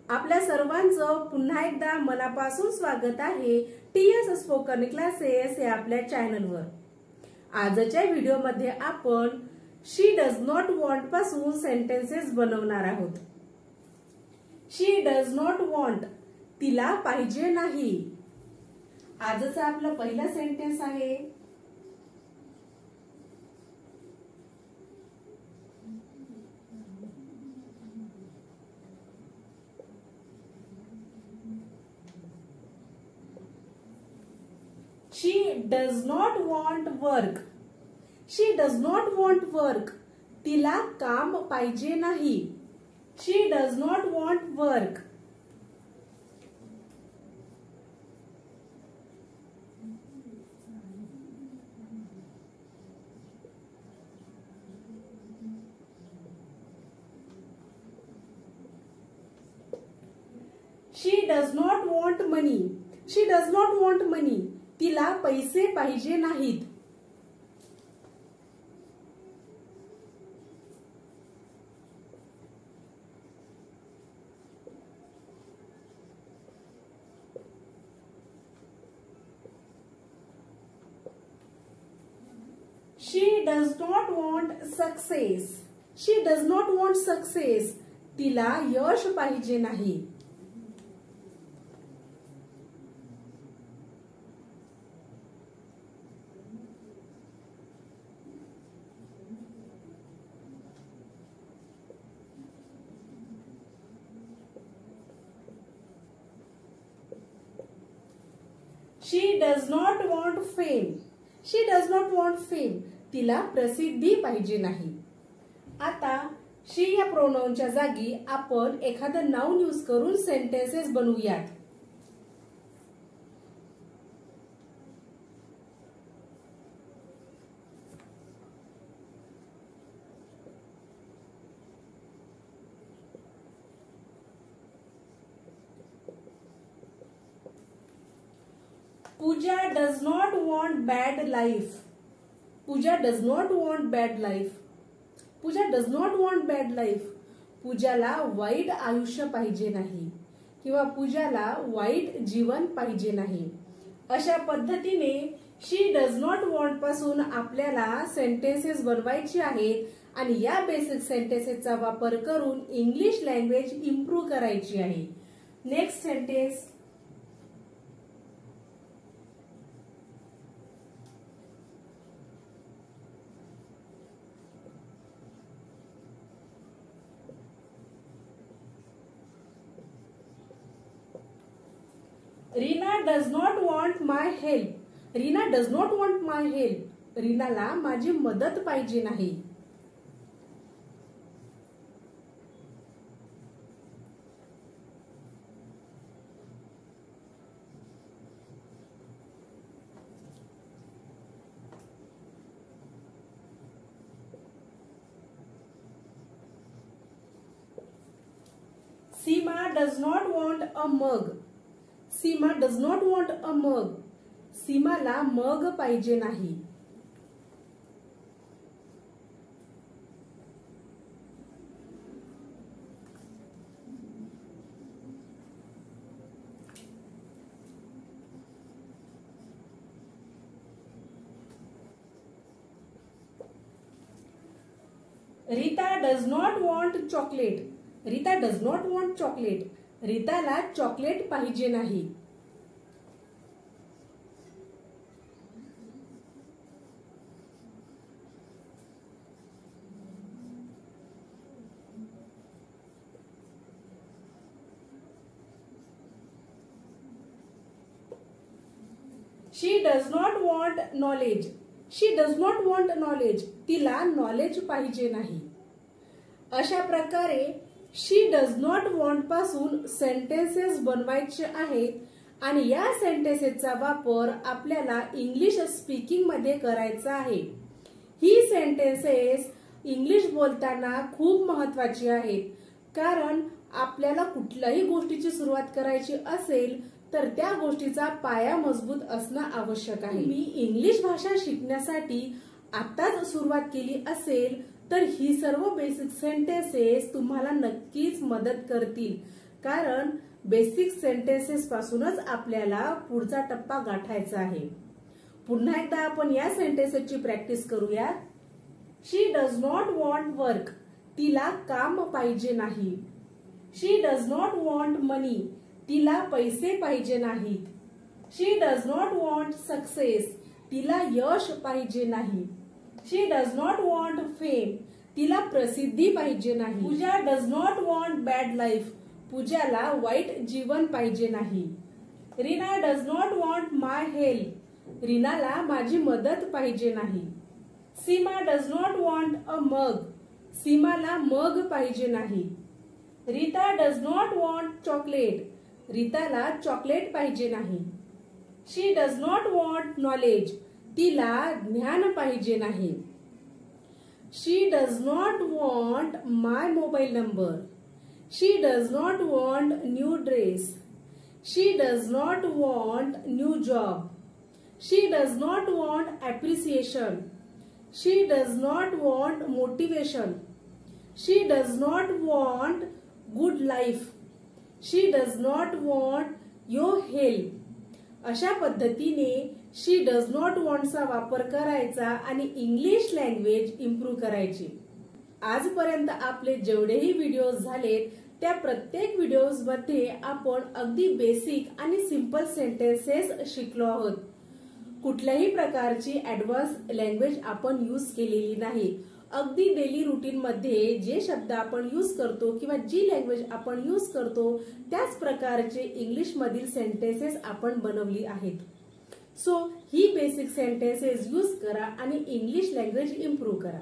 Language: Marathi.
आपल्या सर्वांचं पुन्हा एकदा मनापासून स्वागत आहे टीएस स्पोकन क्लासेस या आपल्या चॅनलवर। आजच्या व्हिडिओमध्ये आपण शी डज नॉट वॉन्ट पासून सेंटेन्सेस बनवणार आहोत। शी डज नॉट वॉन्ट, तिला पाहिजे नाही। आजचा आपला पहिला सेंटेन्स आहे She does not want work. She does not want work. तिला काम पाहिजे नाही। She does not want work. She does not want money. She does not want money. तिला पैसे पाहिजे नाहीत। She does not want success. She does not want success. तिला यश पाहिजे नाही। She does not want fame. She does not want fame. तिला प्रसिद्धी पाहिजे नाही। आता she या प्रोनाउनच्या जागी आपण एखादं नाउन यूज करून सेंटेन्सेस बनवूयात। Pooja does not want bad life. Pooja does not want bad life. Pooja does not want bad life. पूजाला वाईट आयुष्य पाहिजे नाही किंवा पूजाला वाईट जीवन पाहिजे नाही। अशा पद्धतीने she does not want पासून आपल्याला सेंटेन्सेस बनवायचे आहेत आणि या बेसिक सेंटेन्सेसचा वापर करून इंग्लिश लँग्वेज इम्प्रूव्ह करायची आहे। Next sentence Reena does not want my help. Reena does not want my help. रीनाला माझी मदत पाहिजे नाही। सीमा does not want a mug. Seema does not want a mug. सीमाला मग पाहिजे नाही। Rita does not want chocolate. Rita does not want chocolate. रीताला चॉकलेट पाहिजे नाही। She does not want knowledge. She does not want knowledge. तिला नॉलेज पाहिजे नाही। अशा प्रकारे she does not want पासून सेंटेन्सेस बनवायचे आहेत आणि या सेंटेन्सेसचा वापर आपल्याला इंग्लिश स्पीकिंग मध्ये करायचा आहे। ही सेंटेन्सेस इंग्लिश बोलताना खूप महत्त्वाची आहेत, कारण आपल्याला कुठल्याही गोष्टीची सुरुवात करायची असेल तर त्या गोष्टीचा पाया मजबूत असणं आवश्यक आहे। मी इंग्लिश भाषा शिकण्यासाठी आताच सुरुवात केली असेल तर ही सर्व बेसिक सेंटेन्सेस तुम्हाला नक्कीच मदत करतील, कारण बेसिक सेंटेन्सेस पासूनच आपल्याला पुढचा टप्पा गाठायचा आहे. पुन्हा एकदा आपण या सेंटेन्सेसची प्रॅक्टिस करूया. She does not want work. तिला काम पाहिजे नाही. She does not want money. तिला पैसे पाहिजे नाहीत. She does not want success. तिला यश पाहिजे नाही. She does not want fame. तिला प्रसिद्धी पाहिजे नाही. Pooja does not want bad life. पूजाला वाईट जीवन पाहिजे नाही. Reena does not want my help. रीनाला माझी मदत पाहिजे नाही. Seema does not want a mug. सीमाला मग पाहिजे नाही. Rita does not want chocolate. रीताला चॉकलेट पाहिजे नाही. She does not want knowledge. तिला ज्ञान पाहिजे नाही. She does not want my mobile number. She does not want new dress. She does not want new job. She does not want appreciation. She does not want motivation. She does not want good life. She does not want your help. अशा पद्धतीने शी डज नॉट वॉन्टचा वापर करायचा आणि इंग्लिश लँग्वेज इम्प्रूव्ह करायची. आजपर्यंत आपले जेवढेही व्हिडिओज झालेत त्या प्रत्येक व्हिडिओज मध्ये आपण अगदी बेसिक आणि सिंपल सेंटेन्सेस शिकलो आहोत. कुठल्याही प्रकारची ऍडव्हान्स लँग्वेज आपण यूज केलेली नाही. अगदी डेली रुटीन मध्ये जे शब्द आपण यूज करतो किंवा जी लँग्वेज आपण यूज करतो त्याच प्रकारचे इंग्लिश मधील सेंटेन्सेस आपण बनवली आहेत. सो ही बेसिक सेंटेन्सेस यूज करा आणि इंग्लिश लँग्वेज इम्प्रूव्ह करा.